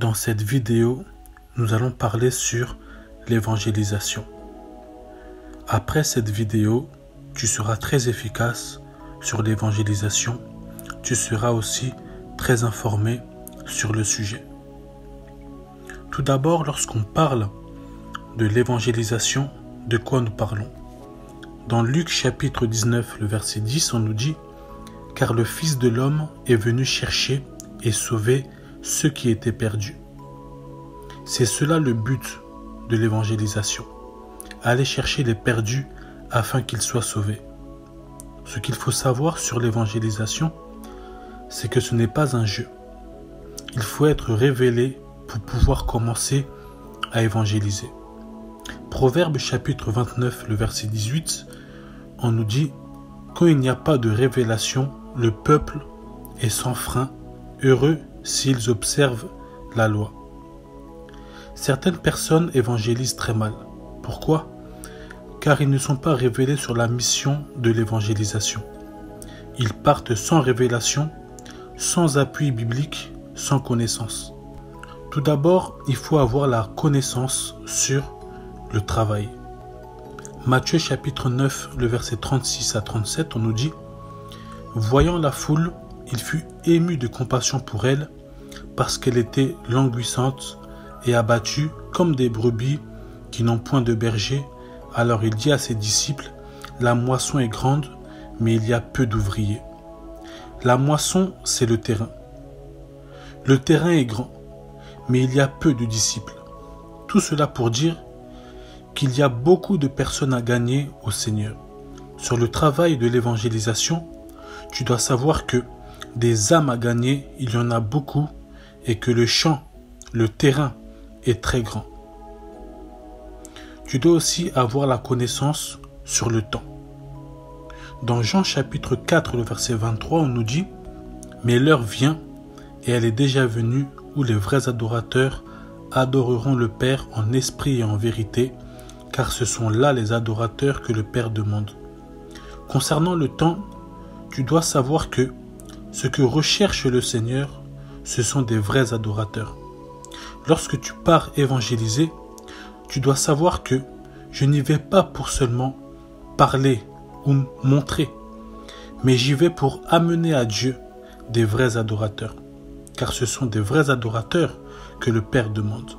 Dans cette vidéo, nous allons parler sur l'évangélisation. Après cette vidéo, tu seras très efficace sur l'évangélisation. Tu seras aussi très informé sur le sujet. Tout d'abord, lorsqu'on parle de l'évangélisation, de quoi nous parlons? Dans Luc chapitre 19, le verset 10, on nous dit « Car le Fils de l'homme est venu chercher et sauver ceux qui étaient perdus. » C'est cela le but de l'évangélisation. Aller chercher les perdus afin qu'ils soient sauvés. Ce qu'il faut savoir sur l'évangélisation, c'est que ce n'est pas un jeu. Il faut être révélé pour pouvoir commencer à évangéliser. Proverbe chapitre 29, le verset 18, on nous dit « Quand il n'y a pas de révélation, le peuple est sans frein, heureux s'ils observent la loi. » Certaines personnes évangélisent très mal. Pourquoi? Car ils ne sont pas révélés sur la mission de l'évangélisation. Ils partent sans révélation, sans appui biblique, sans connaissance. Tout d'abord, il faut avoir la connaissance sur le travail. Matthieu chapitre 9, le verset 36 à 37, on nous dit « Voyant la foule, il fut ému de compassion pour elle, parce qu'elle était languissante et abattue comme des brebis qui n'ont point de berger. Alors il dit à ses disciples, la moisson est grande, mais il y a peu d'ouvriers. » La moisson, c'est le terrain. Le terrain est grand, mais il y a peu de disciples. Tout cela pour dire qu'il y a beaucoup de personnes à gagner au Seigneur. Sur le travail de l'évangélisation, tu dois savoir que des âmes à gagner, il y en a beaucoup, et que le champ, le terrain est très grand. Tu dois aussi avoir la connaissance sur le temps. Dans Jean chapitre 4, le verset 23, on nous dit « Mais l'heure vient, et elle est déjà venue, où les vrais adorateurs adoreront le Père en esprit et en vérité, car ce sont là les adorateurs que le Père demande. » Concernant le temps, tu dois savoir que ce que recherche le Seigneur, ce sont des vrais adorateurs. Lorsque tu pars évangéliser, tu dois savoir que je n'y vais pas pour seulement parler ou montrer, mais j'y vais pour amener à Dieu des vrais adorateurs, car ce sont des vrais adorateurs que le Père demande.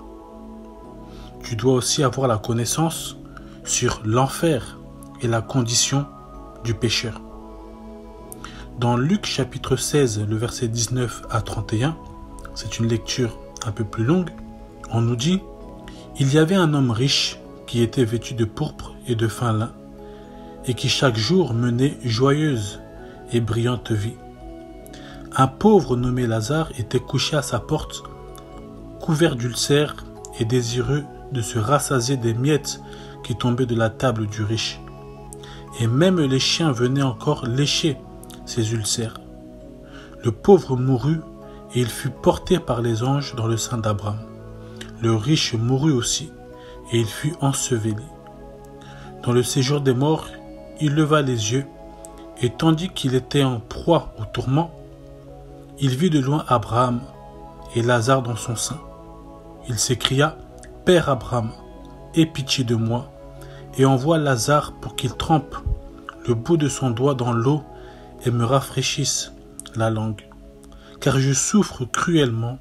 Tu dois aussi avoir la connaissance sur l'enfer et la condition du pécheur. Dans Luc chapitre 16, le verset 19 à 31, c'est une lecture un peu plus longue, on nous dit « Il y avait un homme riche qui était vêtu de pourpre et de fin lin, et qui chaque jour menait joyeuse et brillante vie. Un pauvre nommé Lazare était couché à sa porte, couvert d'ulcères et désireux de se rassasier des miettes qui tombaient de la table du riche. Et même les chiens venaient encore lécher ses ulcères. Le pauvre mourut et il fut porté par les anges dans le sein d'Abraham. Le riche mourut aussi et il fut enseveli. Dans le séjour des morts, il leva les yeux et tandis qu'il était en proie au tourment, il vit de loin Abraham et Lazare dans son sein. Il s'écria « Père Abraham, aie pitié de moi et envoie Lazare pour qu'il trempe le bout de son doigt dans l'eau et me rafraîchisse la langue, car je souffre cruellement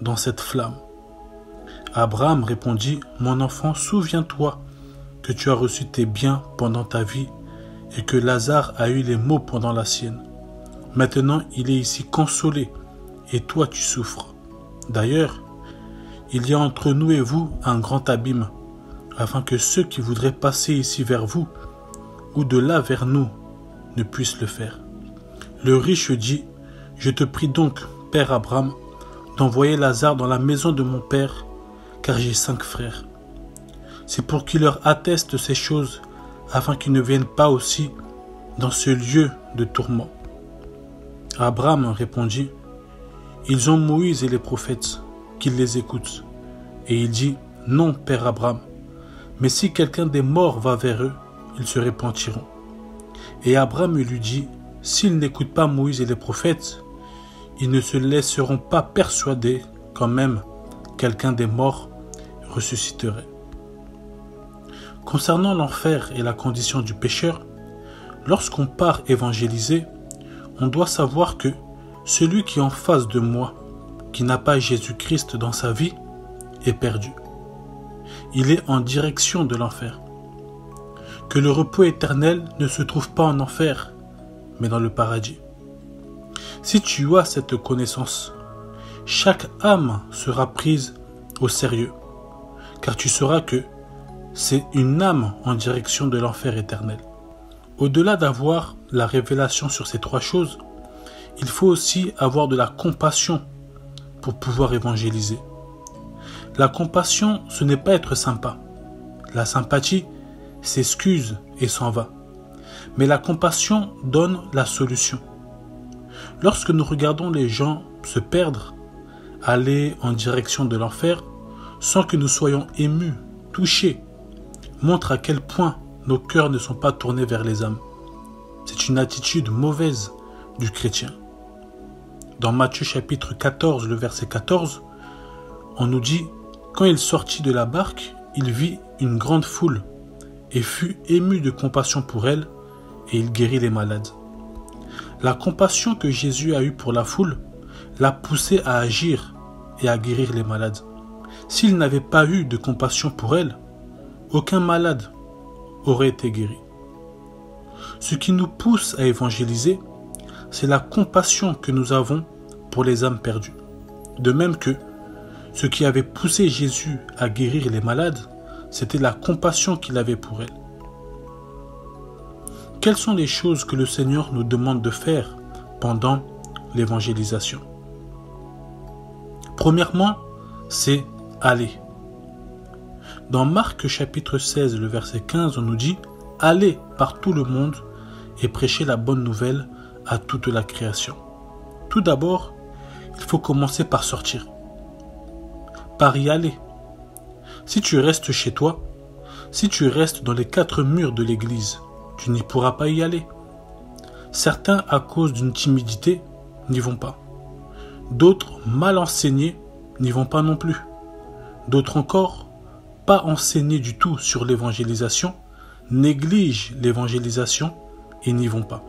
dans cette flamme. » Abraham répondit « Mon enfant, souviens-toi que tu as reçu tes biens pendant ta vie et que Lazare a eu les maux pendant la sienne. Maintenant, il est ici consolé et toi tu souffres. D'ailleurs, il y a entre nous et vous un grand abîme, afin que ceux qui voudraient passer ici vers vous ou de là vers nous ne puissent le faire. » Le riche dit « Je te prie donc, Père Abraham, d'envoyer Lazare dans la maison de mon père, car j'ai 5 frères. C'est pour qu'il leur atteste ces choses, afin qu'ils ne viennent pas aussi dans ce lieu de tourment. » Abraham répondit « Ils ont Moïse et les prophètes, qu'ils les écoutent. » Et il dit « Non, Père Abraham, mais si quelqu'un des morts va vers eux, ils se repentiront. » Et Abraham lui dit « S'ils n'écoutent pas Moïse et les prophètes, ils ne se laisseront pas persuader quand même quelqu'un des morts ressusciterait. Concernant l'enfer et la condition du pécheur, lorsqu'on part évangéliser, on doit savoir que celui qui est en face de moi, qui n'a pas Jésus-Christ dans sa vie, est perdu. Il est en direction de l'enfer. Que le repos éternel ne se trouve pas en enfer, mais dans le paradis. Si tu as cette connaissance, chaque âme sera prise au sérieux, car tu sauras que c'est une âme en direction de l'enfer éternel. Au-delà d'avoir la révélation sur ces trois choses, il faut aussi avoir de la compassion pour pouvoir évangéliser. La compassion, ce n'est pas être sympa. La sympathie s'excuse et s'en va. Mais la compassion donne la solution. Lorsque nous regardons les gens se perdre, aller en direction de l'enfer, sans que nous soyons émus, touchés, montre à quel point nos cœurs ne sont pas tournés vers les âmes. C'est une attitude mauvaise du chrétien. Dans Matthieu chapitre 14, le verset 14, on nous dit « Quand il sortit de la barque, il vit une grande foule et fut ému de compassion pour elle, et il guérit les malades. » La compassion que Jésus a eue pour la foule l'a poussé à agir et à guérir les malades. S'il n'avait pas eu de compassion pour elle, aucun malade aurait été guéri. Ce qui nous pousse à évangéliser, c'est la compassion que nous avons pour les âmes perdues. De même que ce qui avait poussé Jésus à guérir les malades, c'était la compassion qu'il avait pour elles. Quelles sont les choses que le Seigneur nous demande de faire pendant l'évangélisation? Premièrement, c'est aller. Dans Marc chapitre 16, le verset 15, on nous dit « Allez par tout le monde et prêchez la bonne nouvelle à toute la création. » Tout d'abord, il faut commencer par sortir, par y aller. Si tu restes chez toi, si tu restes dans les 4 murs de l'église, tu n'y pourras pas y aller. Certains, à cause d'une timidité, n'y vont pas. D'autres, mal enseignés, n'y vont pas non plus. D'autres encore, pas enseignés du tout sur l'évangélisation, négligent l'évangélisation et n'y vont pas.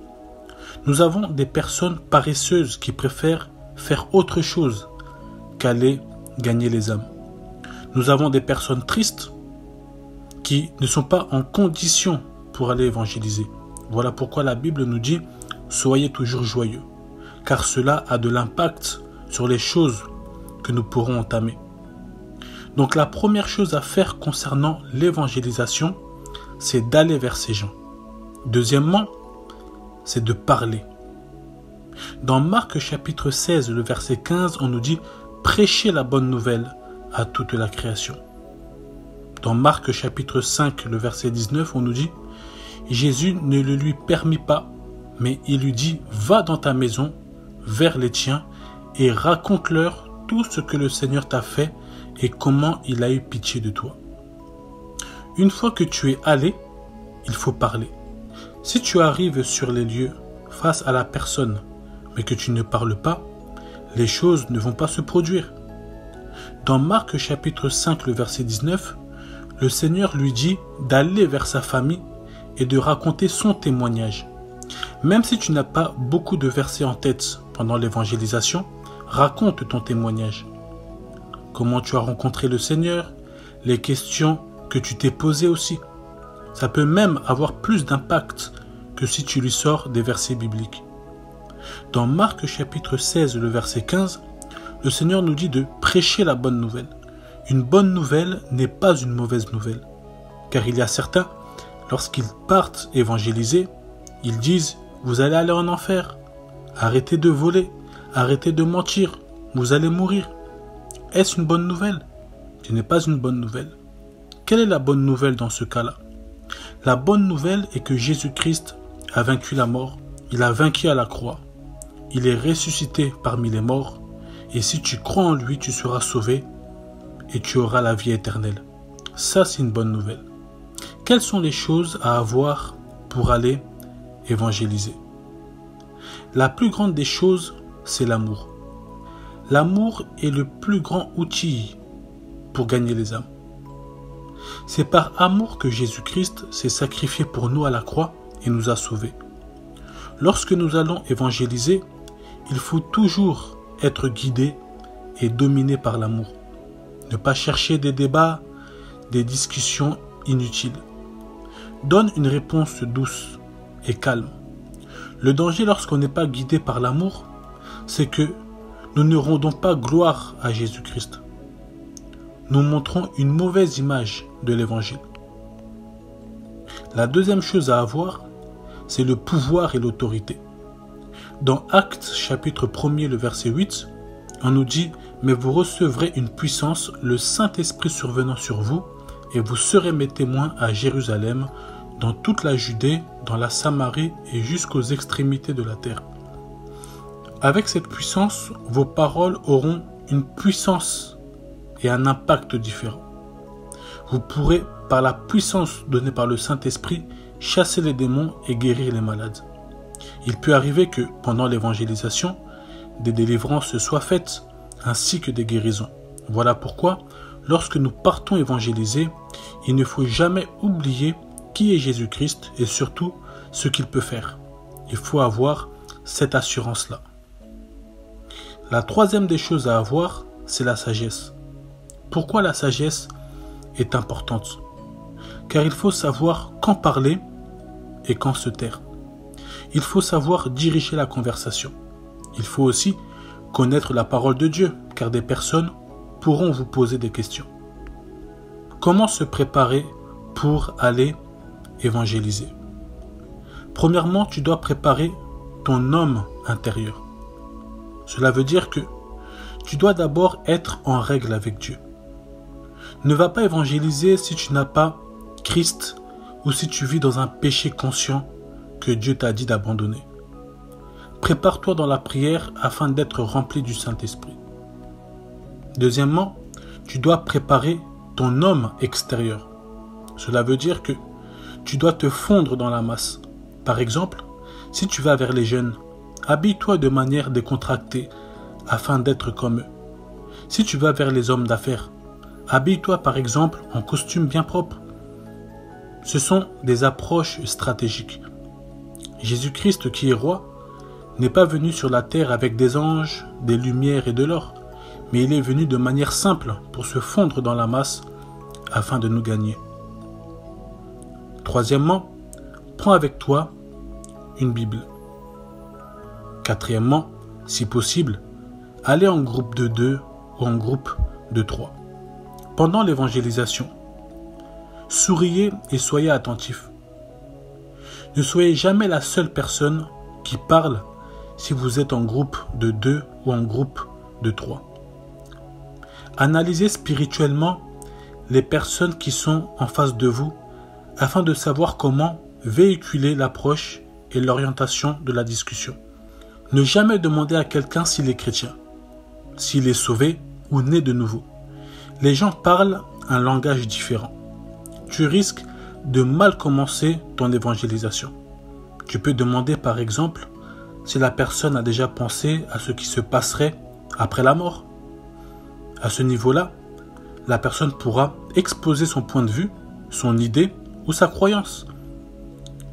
Nous avons des personnes paresseuses qui préfèrent faire autre chose qu'aller gagner les âmes. Nous avons des personnes tristes qui ne sont pas en condition pour aller évangéliser. Voilà pourquoi la Bible nous dit « Soyez toujours joyeux », car cela a de l'impact sur les choses que nous pourrons entamer. Donc la première chose à faire concernant l'évangélisation, c'est d'aller vers ces gens. Deuxièmement, c'est de parler. Dans Marc chapitre 16, le verset 15, on nous dit « Prêchez la bonne nouvelle à toute la création ». Dans Marc chapitre 5, le verset 19, on nous dit « Jésus ne le lui permit pas, mais il lui dit « Va dans ta maison, vers les tiens, et raconte-leur tout ce que le Seigneur t'a fait et comment il a eu pitié de toi. » Une fois que tu es allé, il faut parler. Si tu arrives sur les lieux face à la personne, mais que tu ne parles pas, les choses ne vont pas se produire. Dans Marc chapitre 5, le verset 19, le Seigneur lui dit d'aller vers sa famille et de raconter son témoignage. Même si tu n'as pas beaucoup de versets en tête pendant l'évangélisation, raconte ton témoignage. Comment tu as rencontré le Seigneur, les questions que tu t'es posées aussi. Ça peut même avoir plus d'impact que si tu lui sors des versets bibliques. Dans Marc chapitre 16, le verset 15, le Seigneur nous dit de prêcher la bonne nouvelle. Une bonne nouvelle n'est pas une mauvaise nouvelle. Car il y a certains, lorsqu'ils partent évangéliser, ils disent « Vous allez aller en enfer, arrêtez de voler, arrêtez de mentir, vous allez mourir. » Est-ce une bonne nouvelle? Ce n'est pas une bonne nouvelle. Quelle est la bonne nouvelle dans ce cas-là? La bonne nouvelle est que Jésus-Christ a vaincu la mort, il a vaincu à la croix. Il est ressuscité parmi les morts, et si tu crois en lui, tu seras sauvé et tu auras la vie éternelle. Ça, c'est une bonne nouvelle. Quelles sont les choses à avoir pour aller évangéliser? La plus grande des choses, c'est l'amour. L'amour est le plus grand outil pour gagner les âmes. C'est par amour que Jésus-Christ s'est sacrifié pour nous à la croix et nous a sauvés. Lorsque nous allons évangéliser, il faut toujours être guidé et dominé par l'amour. Ne pas chercher des débats, des discussions inutiles. Donne une réponse douce et calme. Le danger lorsqu'on n'est pas guidé par l'amour, c'est que nous ne rendons pas gloire à Jésus-Christ. Nous montrons une mauvaise image de l'Évangile. La deuxième chose à avoir, c'est le pouvoir et l'autorité. Dans Actes chapitre 1er, le verset 8, on nous dit « Mais vous recevrez une puissance, le Saint-Esprit survenant sur vous, et vous serez mes témoins à Jérusalem, dans toute la Judée, dans la Samarie et jusqu'aux extrémités de la terre. » Avec cette puissance, vos paroles auront une puissance et un impact différent. Vous pourrez, par la puissance donnée par le Saint-Esprit, chasser les démons et guérir les malades. Il peut arriver que, pendant l'évangélisation, des délivrances soient faites, ainsi que des guérisons. Voilà pourquoi, lorsque nous partons évangéliser, il ne faut jamais oublier qui est Jésus-Christ et surtout ce qu'il peut faire. Il faut avoir cette assurance-là. La troisième des choses à avoir, c'est la sagesse. Pourquoi la sagesse est importante? Car il faut savoir quand parler et quand se taire. Il faut savoir diriger la conversation. Il faut aussi connaître la parole de Dieu, car des personnes pourront vous poser des questions. Comment se préparer pour aller évangéliser? Premièrement, tu dois préparer ton homme intérieur. Cela veut dire que tu dois d'abord être en règle avec Dieu. Ne va pas évangéliser si tu n'as pas Christ ou si tu vis dans un péché conscient que Dieu t'a dit d'abandonner. Prépare-toi dans la prière afin d'être rempli du Saint-Esprit. Deuxièmement, tu dois préparer ton homme extérieur. Cela veut dire que tu dois te fondre dans la masse. Par exemple, si tu vas vers les jeunes, habille-toi de manière décontractée afin d'être comme eux. Si tu vas vers les hommes d'affaires, habille-toi par exemple en costume bien propre. Ce sont des approches stratégiques. Jésus-Christ qui est roi n'est pas venu sur la terre avec des anges, des lumières et de l'or, mais il est venu de manière simple pour se fondre dans la masse afin de nous gagner. Troisièmement, prends avec toi une Bible. Quatrièmement, si possible, allez en groupe de 2 ou en groupe de 3. Pendant l'évangélisation, souriez et soyez attentifs. Ne soyez jamais la seule personne qui parle si vous êtes en groupe de 2 ou en groupe de 3. Analysez spirituellement les personnes qui sont en face de vous afin de savoir comment véhiculer l'approche et l'orientation de la discussion. Ne jamais demander à quelqu'un s'il est chrétien, s'il est sauvé ou né de nouveau. Les gens parlent un langage différent. Tu risques de mal commencer ton évangélisation. Tu peux demander par exemple si la personne a déjà pensé à ce qui se passerait après la mort. À ce niveau-là, la personne pourra exposer son point de vue, son idée ou sa croyance.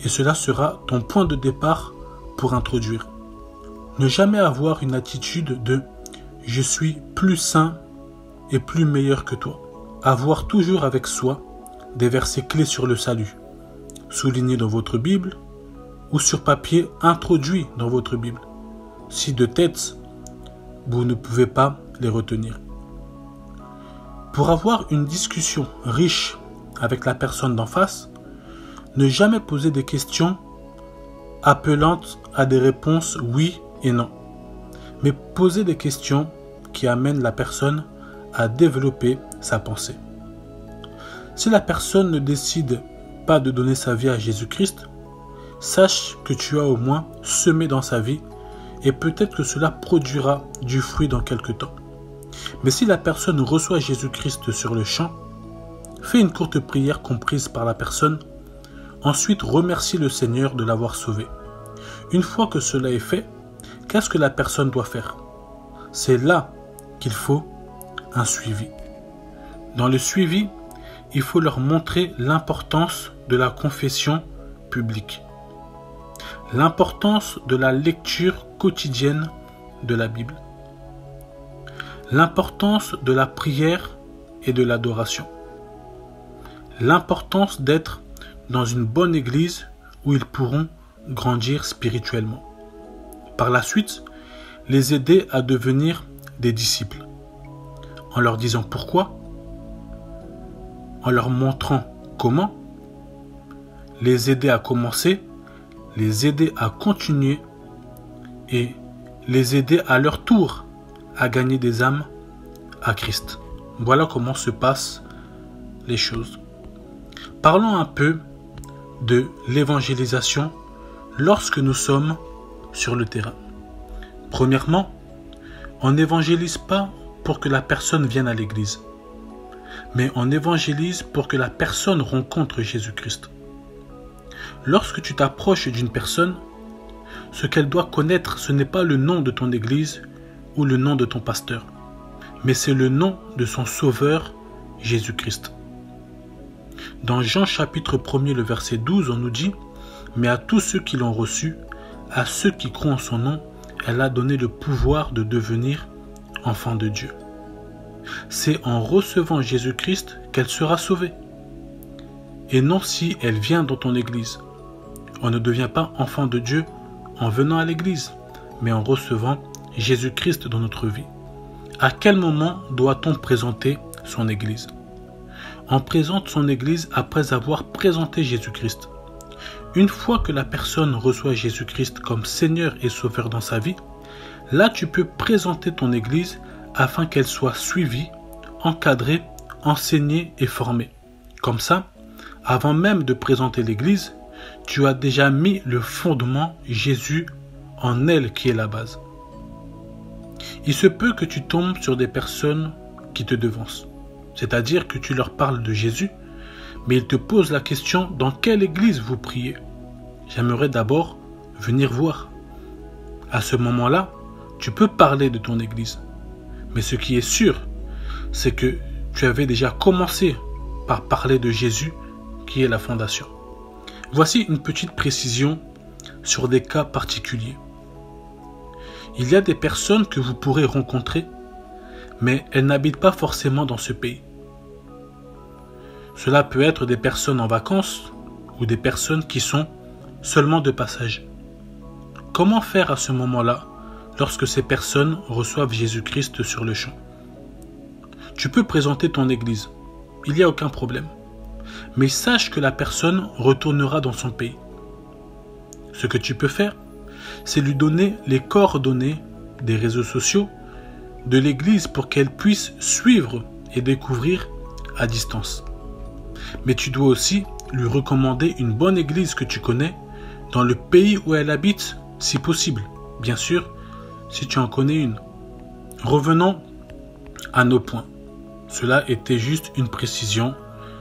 Et cela sera ton point de départ pour introduire. Ne jamais avoir une attitude de « je suis plus saint et plus meilleur que toi ». Avoir toujours avec soi des versets clés sur le salut, soulignés dans votre Bible ou sur papier introduits dans votre Bible, si de tête vous ne pouvez pas les retenir. Pour avoir une discussion riche avec la personne d'en face, ne jamais poser des questions appelantes à des réponses oui et non, mais poser des questions qui amènent la personne à développer sa pensée. Si la personne ne décide pas de donner sa vie à Jésus-Christ, sache que tu as au moins semé dans sa vie et peut-être que cela produira du fruit dans quelque temps. Mais si la personne reçoit Jésus-Christ sur le champ, fais une courte prière comprise par la personne. Ensuite, remercie le Seigneur de l'avoir sauvé. Une fois que cela est fait, qu'est-ce que la personne doit faire? C'est là qu'il faut un suivi. Dans le suivi, il faut leur montrer l'importance de la confession publique, l'importance de la lecture quotidienne de la Bible, l'importance de la prière et de l'adoration, l'importance d'être dans une bonne église où ils pourront grandir spirituellement. Par la suite, les aider à devenir des disciples, en leur disant pourquoi, en leur montrant comment, les aider à commencer, les aider à continuer et les aider à leur tour à gagner des âmes à Christ. Voilà comment se passent les choses. Parlons un peu de l'évangélisation lorsque nous sommes sur le terrain. Premièrement, on n'évangélise pas pour que la personne vienne à l'église, mais on évangélise pour que la personne rencontre Jésus-Christ. Lorsque tu t'approches d'une personne, ce qu'elle doit connaître, ce n'est pas le nom de ton église ou le nom de ton pasteur, mais c'est le nom de son Sauveur, Jésus-Christ. Dans Jean chapitre 1er, le verset 12, on nous dit « Mais à tous ceux qui l'ont reçu, à ceux qui croient en son nom, elle a donné le pouvoir de devenir enfants de Dieu. » C'est en recevant Jésus-Christ qu'elle sera sauvée. Et non si elle vient dans ton église. On ne devient pas enfant de Dieu en venant à l'église, mais en recevant Jésus-Christ dans notre vie. À quel moment doit-on présenter son église? On présente son église après avoir présenté Jésus-Christ. Une fois que la personne reçoit Jésus-Christ comme Seigneur et Sauveur dans sa vie, là tu peux présenter ton église afin qu'elle soit suivie, encadrée, enseignée et formée. Comme ça, avant même de présenter l'église, tu as déjà mis le fondement Jésus en elle qui est la base. Il se peut que tu tombes sur des personnes qui te devancent. C'est-à-dire que tu leur parles de Jésus, mais ils te posent la question « Dans quelle église vous priez ?» J'aimerais d'abord venir voir. À ce moment-là, tu peux parler de ton église. Mais ce qui est sûr, c'est que tu avais déjà commencé par parler de Jésus, qui est la fondation. Voici une petite précision sur des cas particuliers. Il y a des personnes que vous pourrez rencontrer, mais elles n'habitent pas forcément dans ce pays. Cela peut être des personnes en vacances ou des personnes qui sont seulement de passage. Comment faire à ce moment-là lorsque ces personnes reçoivent Jésus-Christ sur le champ? Tu peux présenter ton église, il n'y a aucun problème. Mais sache que la personne retournera dans son pays. Ce que tu peux faire, c'est lui donner les coordonnées des réseaux sociaux de l'église pour qu'elle puisse suivre et découvrir à distance. Mais tu dois aussi lui recommander une bonne église que tu connais dans le pays où elle habite, si possible. Bien sûr, si tu en connais une. Revenons à nos points. Cela était juste une précision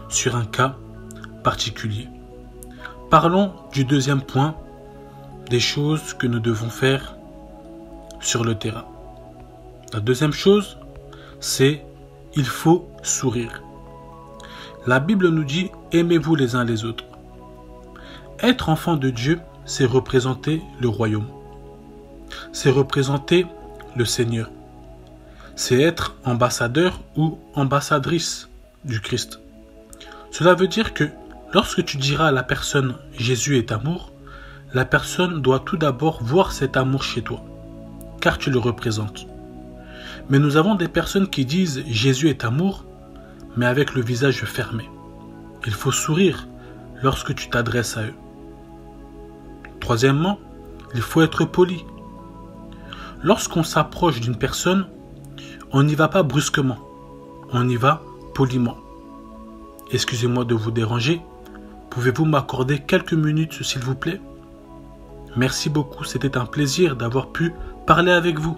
sur un cas particulier. Parlons du deuxième point, des choses que nous devons faire sur le terrain. La deuxième chose, c'est il faut sourire. La Bible nous dit « Aimez-vous les uns les autres ». Être enfant de Dieu, c'est représenter le royaume. C'est représenter le Seigneur. C'est être ambassadeur ou ambassadrice du Christ. Cela veut dire que lorsque tu diras à la personne « Jésus est amour », la personne doit tout d'abord voir cet amour chez toi, car tu le représentes. Mais nous avons des personnes qui disent « Jésus est amour », mais avec le visage fermé. Il faut sourire lorsque tu t'adresses à eux. Troisièmement, il faut être poli. Lorsqu'on s'approche d'une personne, on n'y va pas brusquement, on y va poliment. Excusez-moi de vous déranger, pouvez-vous m'accorder quelques minutes s'il vous plaît? Merci beaucoup, c'était un plaisir d'avoir pu parler avec vous.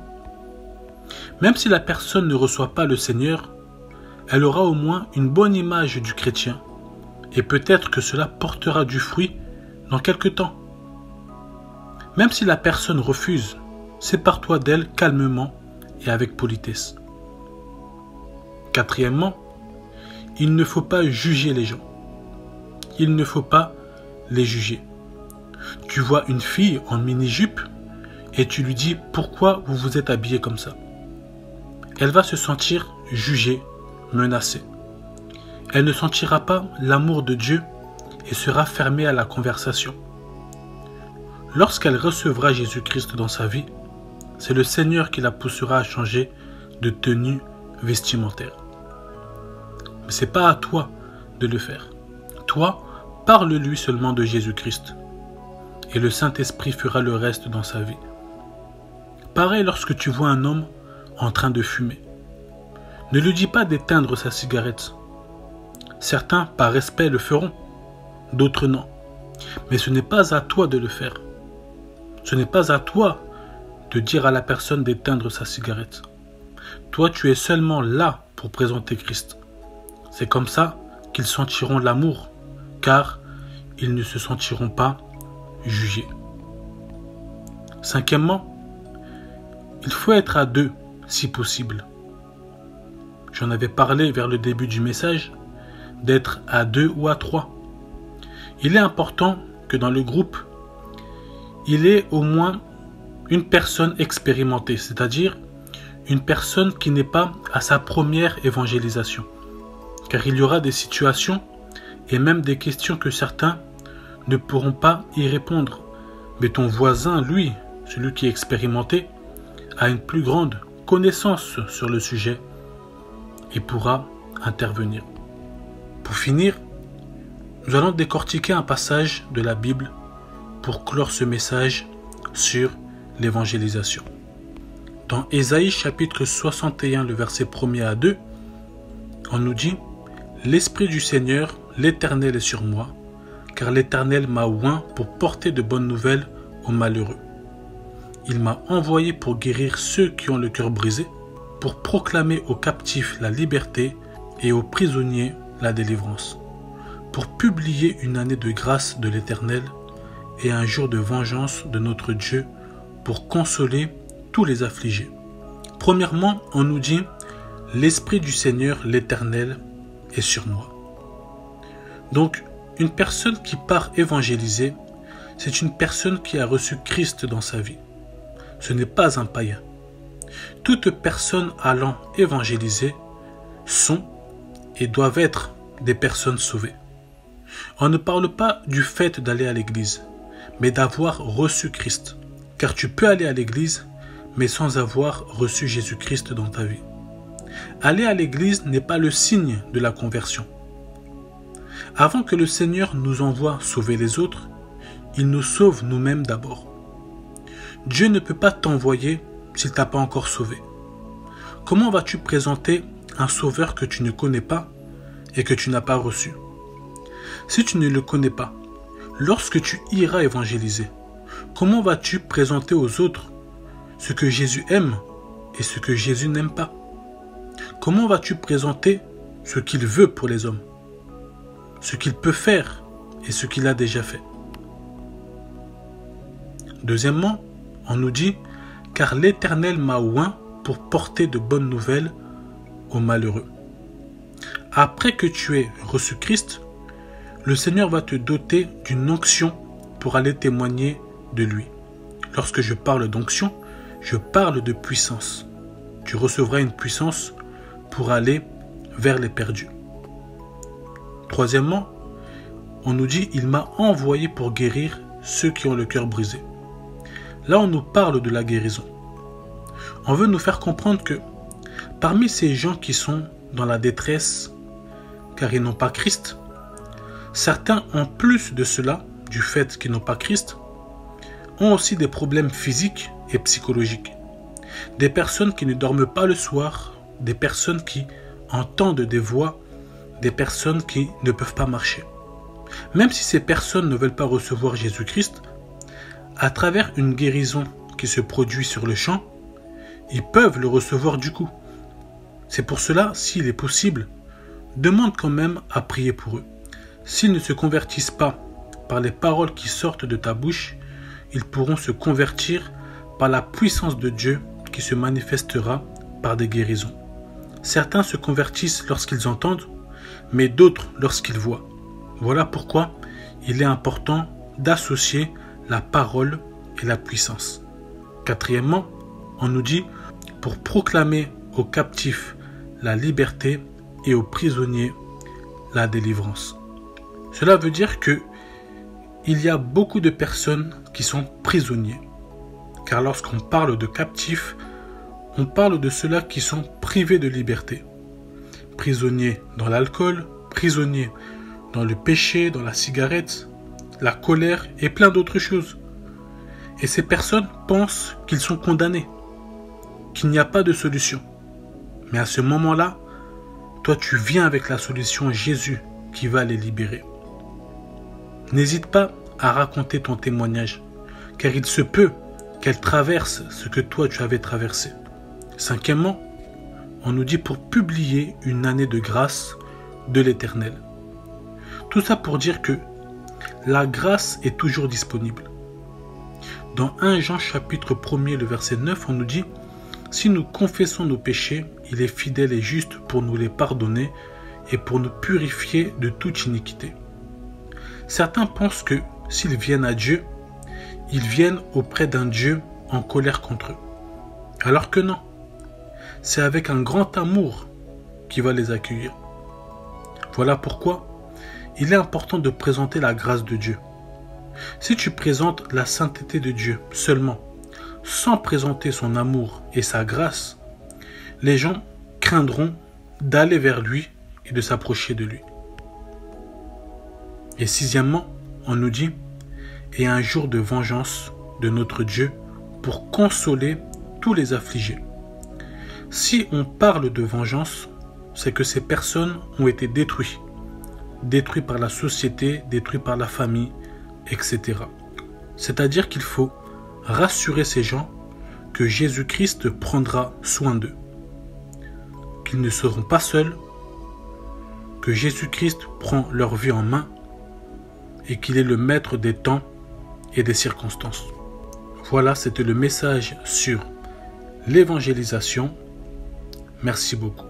Même si la personne ne reçoit pas le Seigneur, elle aura au moins une bonne image du chrétien, et peut-être que cela portera du fruit dans quelque temps. Même si la personne refuse, sépare-toi d'elle calmement et avec politesse. Quatrièmement, il ne faut pas juger les gens. Il ne faut pas les juger. Tu vois une fille en mini-jupe et tu lui dis « Pourquoi vous vous êtes habillé comme ça ?» Elle va se sentir jugée, menacée. Elle ne sentira pas l'amour de Dieu et sera fermée à la conversation. Lorsqu'elle recevra Jésus-Christ dans sa vie, c'est le Seigneur qui la poussera à changer de tenue vestimentaire. Mais ce n'est pas à toi de le faire. Toi, parle-lui seulement de Jésus-Christ et le Saint-Esprit fera le reste dans sa vie. Pareil lorsque tu vois un homme en train de fumer. Ne lui dis pas d'éteindre sa cigarette. Certains, par respect, le feront, d'autres non. Mais ce n'est pas à toi de le faire. Ce n'est pas à toi de dire à la personne d'éteindre sa cigarette. Toi, tu es seulement là pour présenter Christ. C'est comme ça qu'ils sentiront l'amour, car ils ne se sentiront pas jugés. Cinquièmement, il faut être à deux, si possible. J'en avais parlé vers le début du message, d'être à 2 ou à 3. Il est important que dans le groupe, il y ait au moins une personne expérimentée, c'est-à-dire une personne qui n'est pas à sa première évangélisation. Car il y aura des situations et même des questions que certains ne pourront pas y répondre. Mais ton voisin, lui, celui qui est expérimenté, a une plus grande connaissance sur le sujet et pourra intervenir. Pour finir, nous allons décortiquer un passage de la Bible pour clore ce message sur l'évangélisation. Dans Ésaïe chapitre 61, le verset 1er à 2, on nous dit « L'Esprit du Seigneur, l'Éternel est sur moi, car l'Éternel m'a oint pour porter de bonnes nouvelles aux malheureux. Il m'a envoyé pour guérir ceux qui ont le cœur brisé, pour proclamer aux captifs la liberté et aux prisonniers la délivrance, pour publier une année de grâce de l'Éternel et un jour de vengeance de notre Dieu, pour consoler tous les affligés. » Premièrement, on nous dit « L'Esprit du Seigneur, l'Éternel, est sur moi. » Donc, une personne qui part évangéliser, c'est une personne qui a reçu Christ dans sa vie. Ce n'est pas un païen. Toutes personnes allant évangéliser sont et doivent être des personnes sauvées. On ne parle pas du fait d'aller à l'église, mais d'avoir reçu Christ. Car tu peux aller à l'église, mais sans avoir reçu Jésus-Christ dans ta vie. Aller à l'église n'est pas le signe de la conversion. Avant que le Seigneur nous envoie sauver les autres, il nous sauve nous-mêmes d'abord. Dieu ne peut pas t'envoyer s'il ne t'a pas encore sauvé. Comment vas-tu présenter un sauveur que tu ne connais pas et que tu n'as pas reçu? Si tu ne le connais pas, lorsque tu iras évangéliser, comment vas-tu présenter aux autres ce que Jésus aime et ce que Jésus n'aime pas? Comment vas-tu présenter ce qu'il veut pour les hommes, ce qu'il peut faire et ce qu'il a déjà fait? Deuxièmement, on nous dit « Car l'Éternel m'a oint pour porter de bonnes nouvelles aux malheureux. » Après que tu aies reçu Christ, le Seigneur va te doter d'une onction pour aller témoigner de lui. Lorsque je parle d'onction, je parle de puissance. Tu recevras une puissance pour aller vers les perdus. Troisièmement, on nous dit « Il m'a envoyé pour guérir ceux qui ont le cœur brisé. » Là, on nous parle de la guérison. On veut nous faire comprendre que parmi ces gens qui sont dans la détresse, car ils n'ont pas Christ, certains, en plus de cela, du fait qu'ils n'ont pas Christ, ont aussi des problèmes physiques et psychologiques. Des personnes qui ne dorment pas le soir, des personnes qui entendent des voix, des personnes qui ne peuvent pas marcher. Même si ces personnes ne veulent pas recevoir Jésus-Christ, à travers une guérison qui se produit sur le champ, ils peuvent le recevoir du coup. C'est pour cela, s'il est possible, demande quand même à prier pour eux. S'ils ne se convertissent pas par les paroles qui sortent de ta bouche, ils pourront se convertir par la puissance de Dieu qui se manifestera par des guérisons. Certains se convertissent lorsqu'ils entendent, mais d'autres lorsqu'ils voient. Voilà pourquoi il est important d'associer la parole et la puissance. Quatrièmement, on nous dit pour proclamer aux captifs la liberté et aux prisonniers la délivrance. Cela veut dire que il y a beaucoup de personnes qui sont prisonniers. Car lorsqu'on parle de captifs, on parle de ceux-là qui sont privés de liberté. Prisonniers dans l'alcool, prisonniers dans le péché, dans la cigarette, la colère et plein d'autres choses. Et ces personnes pensent qu'ils sont condamnés, qu'il n'y a pas de solution. Mais à ce moment-là, toi tu viens avec la solution Jésus qui va les libérer. N'hésite pas à raconter ton témoignage, car il se peut qu'elle traverse ce que toi tu avais traversé. Cinquièmement, on nous dit pour publier une année de grâce de l'Éternel. Tout ça pour dire que la grâce est toujours disponible. Dans 1 Jean chapitre 1er, le verset 9, on nous dit « Si nous confessons nos péchés, il est fidèle et juste pour nous les pardonner et pour nous purifier de toute iniquité. » Certains pensent que s'ils viennent à Dieu, ils viennent auprès d'un Dieu en colère contre eux. Alors que non, c'est avec un grand amour qu'il va les accueillir. Voilà pourquoi il est important de présenter la grâce de Dieu. Si tu présentes la sainteté de Dieu seulement, sans présenter son amour et sa grâce, les gens craindront d'aller vers lui et de s'approcher de lui. Et sixièmement, on nous dit « Et un jour de vengeance de notre Dieu pour consoler tous les affligés. » Si on parle de vengeance, c'est que ces personnes ont été détruites par la société, détruites par la famille, etc. C'est-à-dire qu'il faut rassurer ces gens que Jésus-Christ prendra soin d'eux, qu'ils ne seront pas seuls, que Jésus-Christ prend leur vie en main et qu'il est le maître des temps et des circonstances. Voilà, c'était le message sur l'évangélisation. Merci beaucoup.